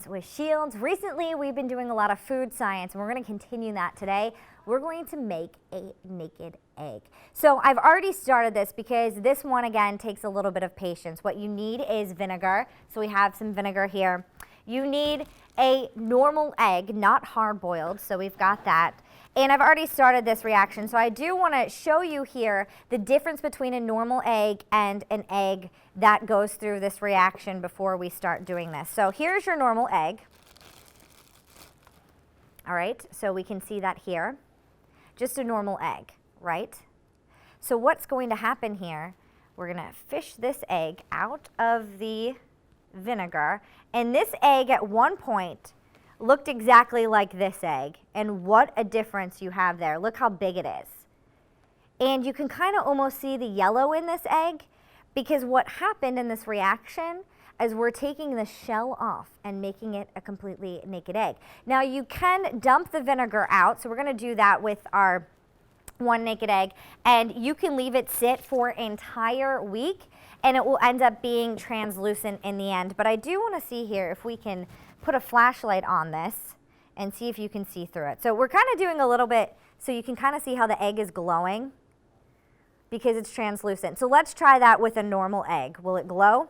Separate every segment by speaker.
Speaker 1: Science with Shields. Recently, we've been doing a lot of food science, and we're going to continue that today. We're going to make a naked egg. So I've already started this because this one, again, takes a little bit of patience. What you need is vinegar. So we have some vinegar here. You need a normal egg, not hard-boiled, so we've got that. And I've already started this reaction, so I do want to show you here the difference between a normal egg and an egg that goes through this reaction before we start doing this. So here's your normal egg. All right, so we can see that here. Just a normal egg, right? So what's going to happen here, we're going to fish this egg out of the vinegar, and this egg at one point looked exactly like this egg, and what a difference you have there. Look how big it is. And you can kind of almost see the yellow in this egg, because what happened in this reaction is we're taking the shell off and making it a completely naked egg. Now you can dump the vinegar out, so we're going to do that with our one naked egg, and you can leave it sit for an entire week and it will end up being translucent in the end. But I do want to see here if we can put a flashlight on this and see if you can see through it. So we're kind of doing a little bit so you can kind of see how the egg is glowing because it's translucent. So let's try that with a normal egg. Will it glow?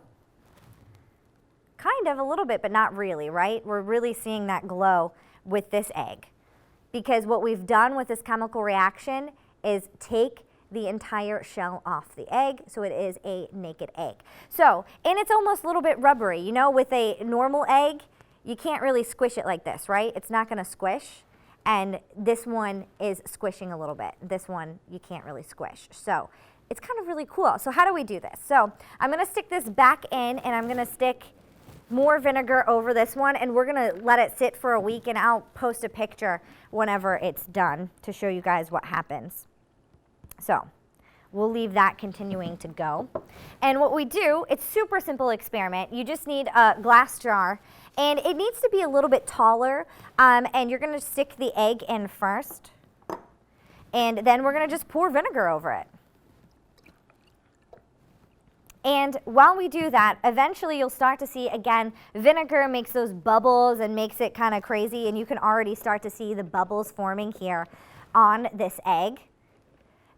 Speaker 1: Kind of a little bit, but not really, right? We're really seeing that glow with this egg because what we've done with this chemical reaction is take the entire shell off the egg, so it is a naked egg. So, and it's almost a little bit rubbery. You know, with a normal egg, you can't really squish it like this, right? It's not gonna squish, and this one is squishing a little bit. This one, you can't really squish. So, it's kind of really cool. So how do we do this? So, I'm gonna stick this back in, and I'm gonna stick more vinegar over this one, and we're gonna let it sit for a week, and I'll post a picture whenever it's done to show you guys what happens. So we'll leave that continuing to go. And what we do, it's super simple experiment. You just need a glass jar, and it needs to be a little bit taller, and you're gonna stick the egg in first, and then we're gonna just pour vinegar over it. And while we do that, eventually you'll start to see, again, vinegar makes those bubbles and makes it kind of crazy, and you can already start to see the bubbles forming here on this egg.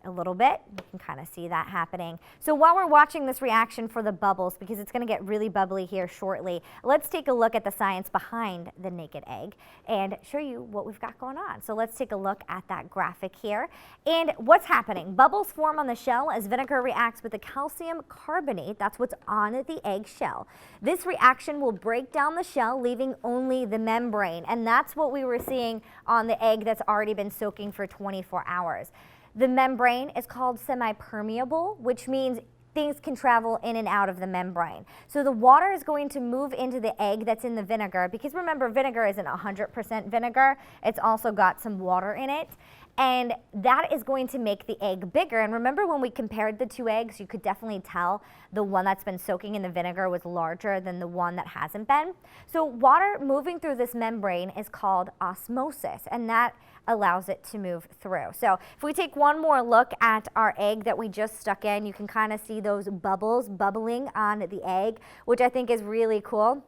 Speaker 1: A little bit. You can kind of see that happening. So while we're watching this reaction for the bubbles, because it's going to get really bubbly here shortly, let's take a look at the science behind the naked egg and show you what we've got going on. So let's take a look at that graphic here. And what's happening? Bubbles form on the shell as vinegar reacts with the calcium carbonate. That's what's on the egg shell. This reaction will break down the shell, leaving only the membrane. And that's what we were seeing on the egg that's already been soaking for 24 hours. The membrane is called semi-permeable, which means things can travel in and out of the membrane. So the water is going to move into the egg that's in the vinegar, because remember, vinegar isn't 100% vinegar. It's also got some water in it. And that is going to make the egg bigger. And remember when we compared the two eggs, you could definitely tell the one that's been soaking in the vinegar was larger than the one that hasn't been. So water moving through this membrane is called osmosis, and that allows it to move through. So if we take one more look at our egg that we just stuck in, you can kind of see those bubbles bubbling on the egg, which I think is really cool.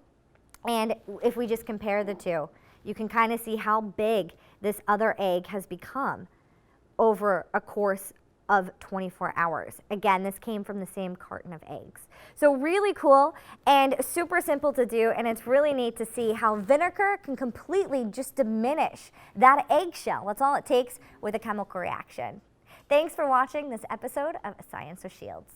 Speaker 1: And if we just compare the two, you can kind of see how big this other egg has become over a course of 24 hours. Again, this came from the same carton of eggs. So really cool and super simple to do, and it's really neat to see how vinegar can completely just diminish that eggshell. That's all it takes with a chemical reaction. Thanks for watching this episode of Science with Shields.